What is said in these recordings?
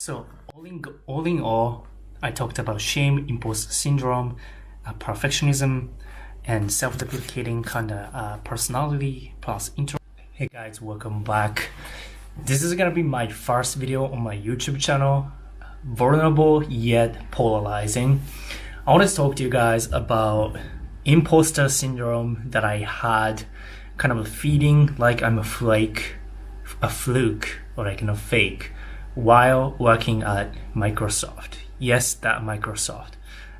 So all in all, I talked about shame, imposter syndrome, perfectionism, and self-deprecating kind of personality plus intro. Hey guys, welcome back. This is gonna be my first video on my YouTube channel, vulnerable yet polarizing. I want to talk to you guys about imposter syndrome that I had, kind of a feeling like I'm a fluke, or like fake, while working at Microsoft. Yes, that Microsoft,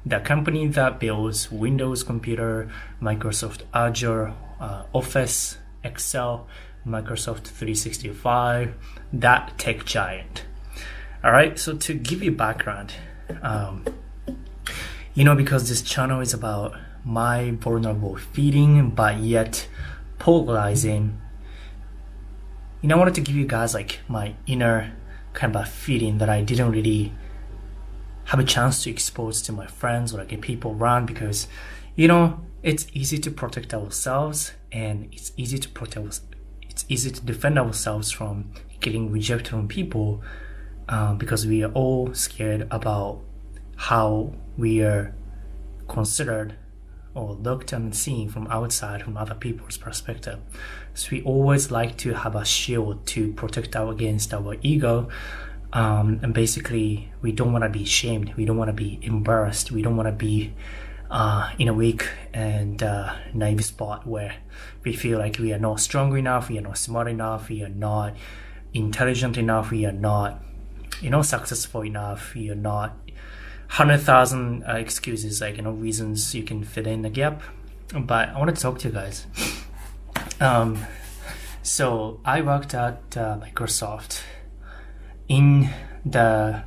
the company that builds Windows computer, Microsoft Azure, Office, Excel, Microsoft 365, that tech giant. All right, so to give you background, because this channel is about my vulnerable feeling, but yet polarizing, I wanted to give you guys like my inner kind of a feeling that I didn't really have a chance to expose to my friends or like people around, because it's easy to protect ourselves and it's easy to defend ourselves from getting rejected from people, because we are all scared about how we are considered or looked and seen from outside, from other people's perspective. So we always like to have a shield to protect against our ego, and basically we don't want to be shamed, we don't want to be embarrassed, we don't want to be in a weak and naive spot where we feel like we are not strong enough, we are not smart enough, we are not intelligent enough, we are not successful enough, we are not 100,000 excuses, like reasons you can fit in the gap. But I want to talk to you guys. So I worked at Microsoft in the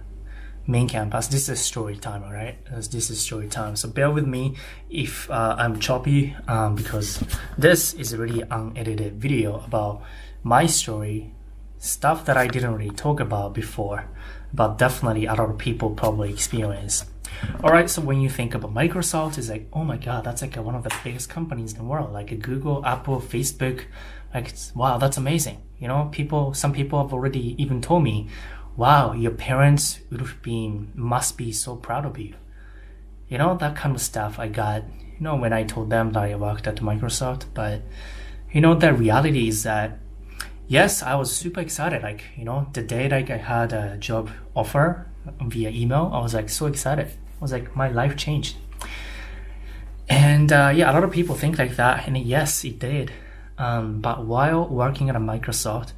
main campus. This is story time, all right? This is story time. So bear with me if I'm choppy, because this is a really unedited video about my story, stuff that I didn't really talk about before, but definitely a lot of people probably experience. All right, so when you think about Microsoft, it's like, oh my God, that's like one of the biggest companies in the world, like Google, Apple, Facebook. Like, wow, that's amazing. Some people have already even told me, wow, your parents must be so proud of you. That kind of stuff I got, when I told them that I worked at Microsoft. But, the reality is that, yes, I was super excited. Like, the day like I had a job offer via email, I was like so excited. I was like, my life changed. And a lot of people think like that. And yes, it did. But while working at a Microsoft,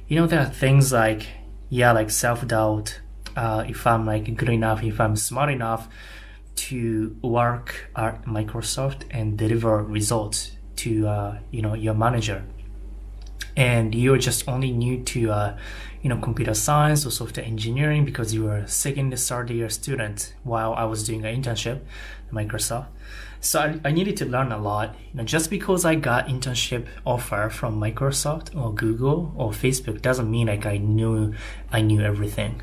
there are things like, like self-doubt. If I'm like good enough, if I'm smart enough to work at Microsoft and deliver results to, your manager. And you're just only new to computer science or software engineering because you were a second, third year student while I was doing an internship at Microsoft. So I needed to learn a lot. Just because I got internship offer from Microsoft or Google or Facebook doesn't mean like I knew everything.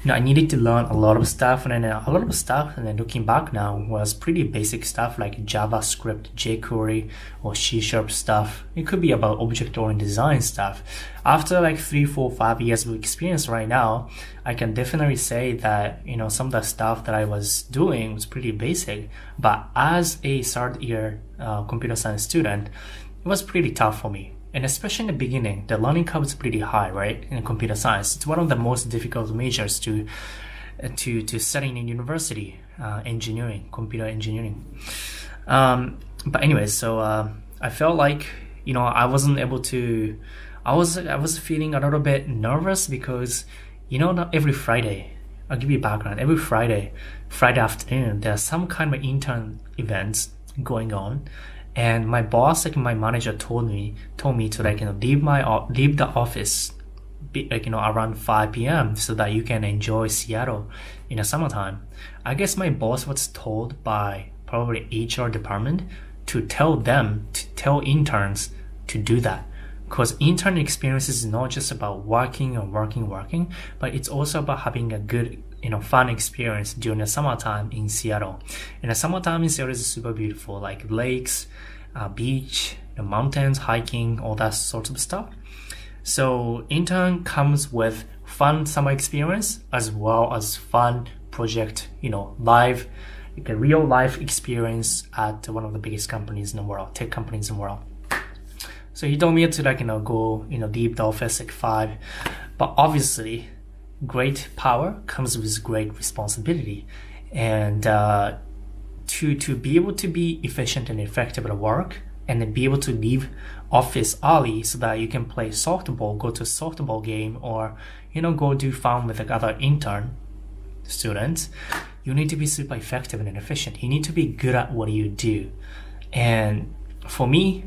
I needed to learn a lot of stuff, and then looking back now was pretty basic stuff like JavaScript, jQuery, or C# stuff. It could be about object-oriented design stuff. After like 3, 4, 5 years of experience right now, I can definitely say that, some of the stuff that I was doing was pretty basic. But as a third year computer science student, it was pretty tough for me. And especially in the beginning, the learning curve is pretty high, right? In computer science, it's one of the most difficult majors to study in university, engineering, computer engineering. But anyway, so I felt like I wasn't able to. I was feeling a little bit nervous because not every Friday. I'll give you background. Every Friday afternoon, there's some kind of intern events going on. And my boss, like my manager, told me to leave the office, around 5 p.m. so that you can enjoy Seattle in the summertime. I guess my boss was told by probably HR department to tell interns to do that, because intern experience is not just about working, but it's also about having a good fun experience during the summertime in Seattle. And the summertime in Seattle is super beautiful, like lakes, beach, mountains, hiking, all that sorts of stuff. So intern comes with fun summer experience as well as fun project, live, like a real life experience at one of the biggest companies in the world, tech companies in the world. So he told me to go, deep the office like 5, but obviously great power comes with great responsibility, and to be able to be efficient and effective at work, and then be able to leave office early so that you can play softball, go to a softball game, or go do fun with other intern students. You need to be super effective and efficient. You need to be good at what you do. And for me,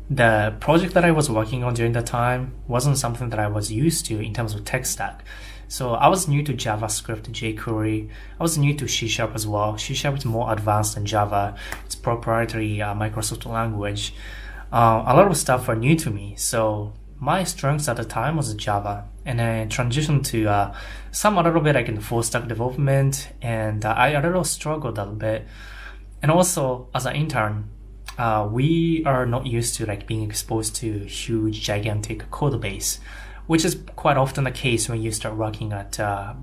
the project that I was working on during that time wasn't something that I was used to in terms of tech stack. So I was new to JavaScript, jQuery. I was new to C# as well. C# is more advanced than Java. It's proprietary Microsoft language. A lot of stuff were new to me. So my strengths at the time was Java. And I transitioned to a little bit like in full stack development. And I a little struggled a little bit. And also as an intern, we are not used to being exposed to huge, gigantic code base, which is quite often the case when you start working at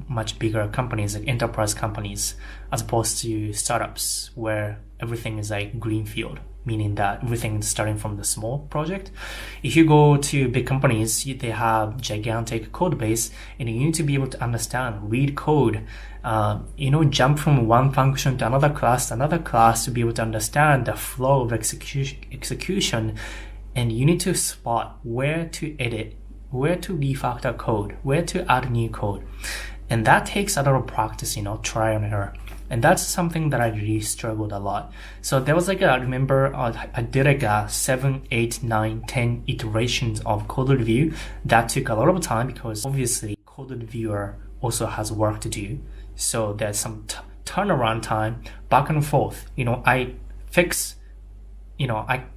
much bigger companies, like enterprise companies, as opposed to startups where everything is like greenfield, meaning that everything is starting from the small project. If you go to big companies, they have gigantic code base, and you need to be able to understand, read code, jump from one function to another class to be able to understand the flow of execution, and you need to spot where to edit, where to refactor code, where to add new code. And that takes a lot of practice, try and error. And that's something that I really struggled a lot. So there was I remember I did 7, 8, 9, 10 iterations of code review. That took a lot of time because obviously code reviewer also has work to do. So there's some turnaround time back and forth. I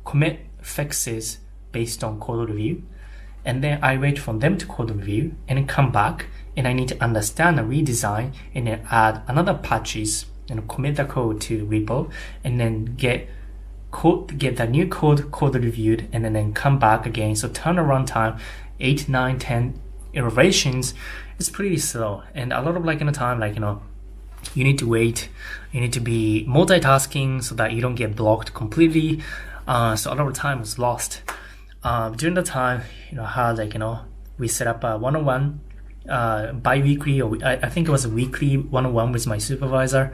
commit fixes based on code review. And then I wait for them to code review and then come back, and I need to understand and redesign and then add another patches and commit the code to repo, and then get the new code reviewed, and then come back again. So turnaround time, 8, 9, 10 iterations is pretty slow. And a lot of in the time, you need to wait, you need to be multitasking so that you don't get blocked completely. So a lot of time was lost. During the time, how we set up a one-on-one, bi-weekly, or I think it was a weekly one-on-one with my supervisor,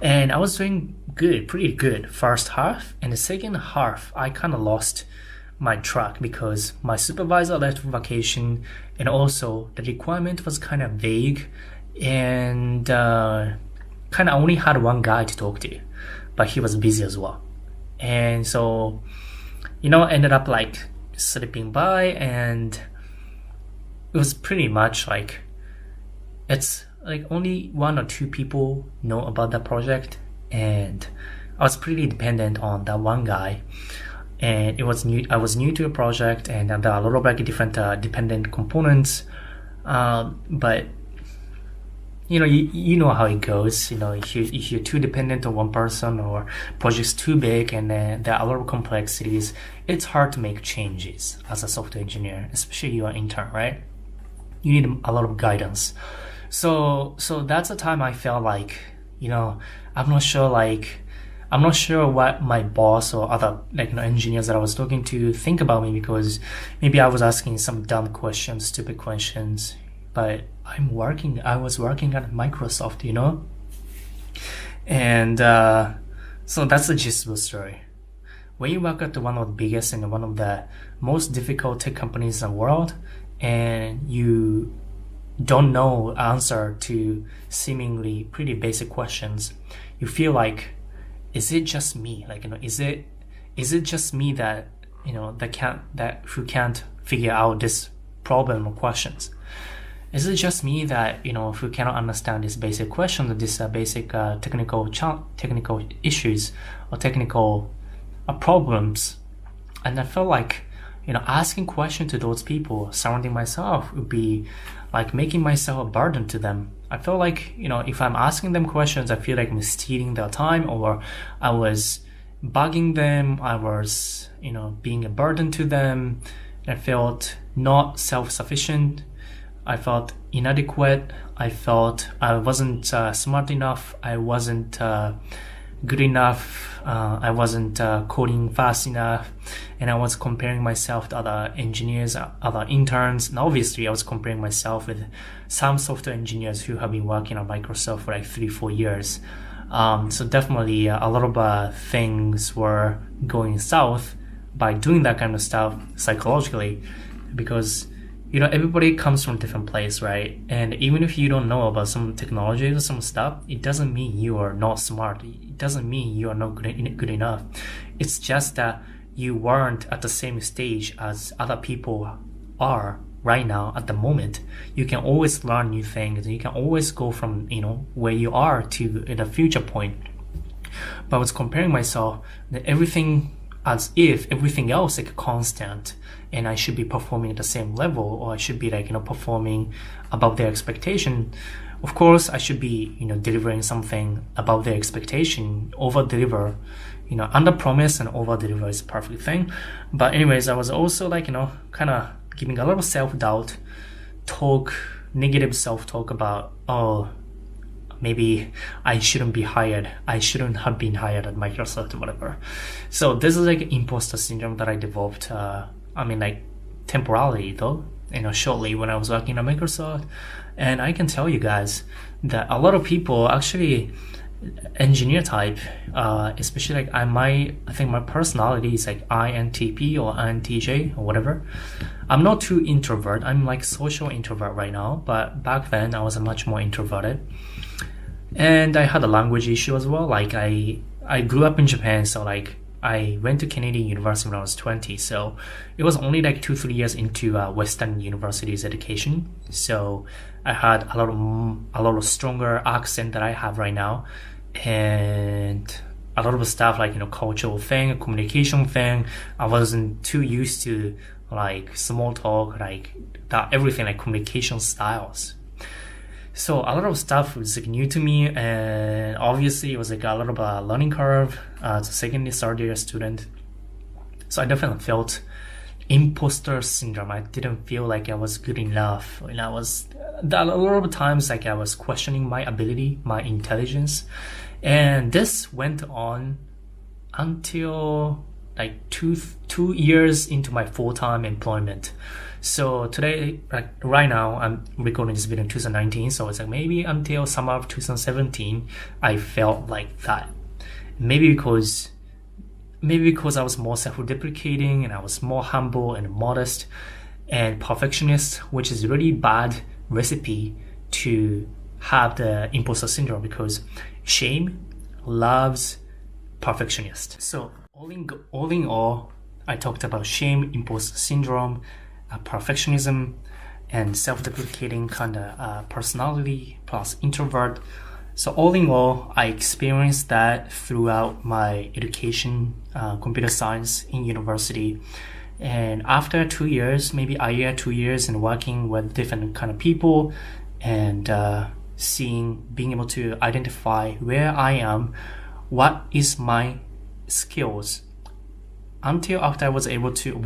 and I was doing good, pretty good first half, and the second half I kind of lost my track because my supervisor left for vacation, and also the requirement was kind of vague, and kind of only had one guy to talk to, but he was busy as well, and so ended up slipping by, and it was pretty much it's only 1 or 2 people know about the project, and I was pretty dependent on that one guy, and I was new to the project, and there are a lot of different dependent components, but you know how it goes. If you're too dependent on one person, or project's too big and there are a lot of complexities, it's hard to make changes as a software engineer, especially you're an intern, right? You need a lot of guidance. So that's the time I felt I'm not sure what my boss or other engineers that I was talking to think about me, because maybe I was asking some dumb questions, stupid questions. But I was working at Microsoft, and so that's the gist of the story. When you work at one of the biggest and one of the most difficult tech companies in the world, and you don't know answer to seemingly pretty basic questions, you feel is it just me? Is it just me that who can't figure out this problem or questions? Is it just me that who cannot understand this basic question, this basic technical issues or technical problems? And I felt asking questions to those people surrounding myself would be making myself a burden to them. I feel if I'm asking them questions, I feel I'm stealing their time, or I was bugging them, I was being a burden to them. I felt not self-sufficient. I felt inadequate. I felt I wasn't smart enough. I wasn't good enough. I wasn't coding fast enough. And I was comparing myself to other engineers, other interns. And obviously, I was comparing myself with some software engineers who have been working on Microsoft for like 3-4 years. So definitely a lot of things were going south by doing that kind of stuff psychologically, because everybody comes from a different place, right? And even if you don't know about some technology or some stuff, it doesn't mean you are not smart. It doesn't mean you are not good enough. It's just that you weren't at the same stage as other people are right now at the moment. You can always learn new things. You can always go from where you are to the future point. But I was comparing myself that everything as if everything else like constant, and I should be performing at the same level, or I should be performing above their expectation. Of course, I should be delivering something above their expectation, over deliver. Under promise and over deliver is a perfect thing. But anyways, I was also kind of giving a lot of self-doubt, negative self-talk about, maybe I shouldn't be hired. I shouldn't have been hired at Microsoft or whatever. So this is imposter syndrome that I developed, temporarily though, shortly when I was working at Microsoft. And I can tell you guys that a lot of people actually, engineer type, especially I think my personality is INTP or INTJ or whatever. I'm not too introvert. I'm social introvert right now, but back then I was much more introverted. And I had a language issue as well. I grew up in Japan, so I went to Canadian University when I was 20. So it was only 2-3 years into Western university's education. So I had a lot of stronger accent that I have right now, and a lot of stuff cultural thing, communication thing. I wasn't too used to small talk, that everything, communication styles. So a lot of stuff was new to me, and obviously it was a lot of a learning curve as a second year, third year student. So I definitely felt imposter syndrome. I didn't feel like I was good enough. And a lot of times I was questioning my ability, my intelligence. And this went on until 2 years into my full-time employment. So today, right now, I'm recording this video in 2019. So it's maybe until summer of 2017, I felt like that. Maybe because I was more self-deprecating, and I was more humble and modest and perfectionist, which is a really bad recipe to have the imposter syndrome, because shame loves perfectionist. So all in all, I talked about shame, imposter syndrome, perfectionism, and self-deprecating kind of personality plus introvert. So all in all, I experienced that throughout my education, computer science in university. And after 2 years, maybe a year, 2 years, and working with different kind of people, and being able to identify where I am, what is my skills. Until after I was able to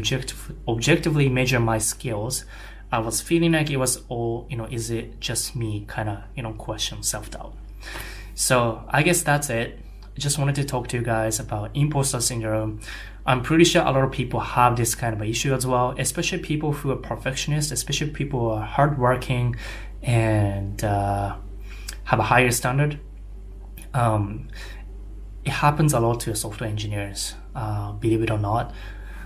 objectively measure my skills, I was feeling like it was all, is it just me kind of, question, self-doubt. So I guess that's it. I just wanted to talk to you guys about imposter syndrome. I'm pretty sure a lot of people have this kind of issue as well, especially people who are perfectionists, especially people who are hardworking and have a higher standard. It happens a lot to software engineers, believe it or not.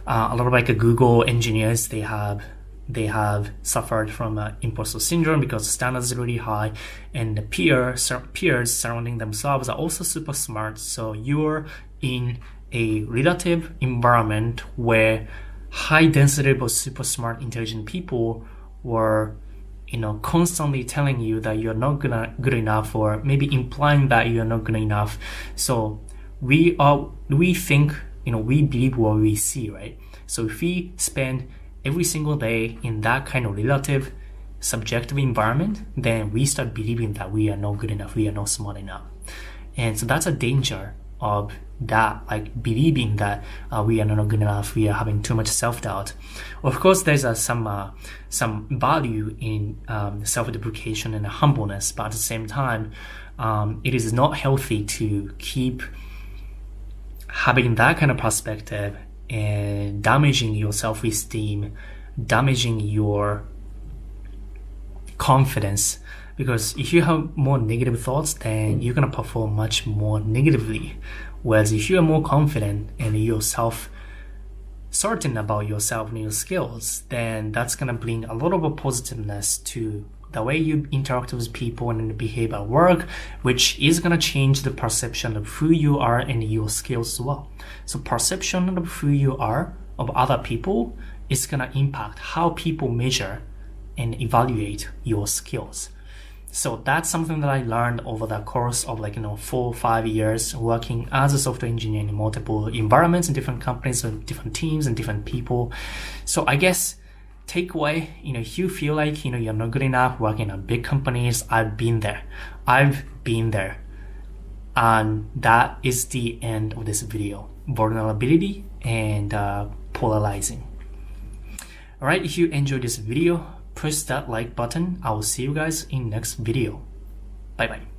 A lot of Google engineers, they have suffered from imposter syndrome because the standards are really high, and the peers surrounding themselves are also super smart. So you're in a relative environment where high density but super smart, intelligent people were constantly telling you that you're not good enough, or maybe implying that you're not good enough. So we think, we believe what we see, right? So if we spend every single day in that kind of relative subjective environment, then we start believing that we are not good enough, we are not smart enough. And so that's a danger of that, like believing that we are not good enough, we are having too much self-doubt. Of course, there's some value in self-deprecation and humbleness, but at the same time, it is not healthy to keep having that kind of perspective and damaging your self-esteem, damaging your confidence. Because if you have more negative thoughts, then you're going to perform much more negatively. Whereas if you are more confident and you're certain about yourself and your skills, then that's going to bring a lot of positiveness to the way you interact with people and behave at work, which is going to change the perception of who you are and your skills as well. So perception of who you are of other people is going to impact how people measure and evaluate your skills. So that's something that I learned over the course of 4 or 5 years working as a software engineer in multiple environments in different companies with different teams and different people. So I guess takeaway, if you feel like, you're not good enough working at big companies, I've been there. And that is the end of this video. Vulnerability and polarizing. Alright, if you enjoyed this video, push that like button. I will see you guys in next video. Bye bye.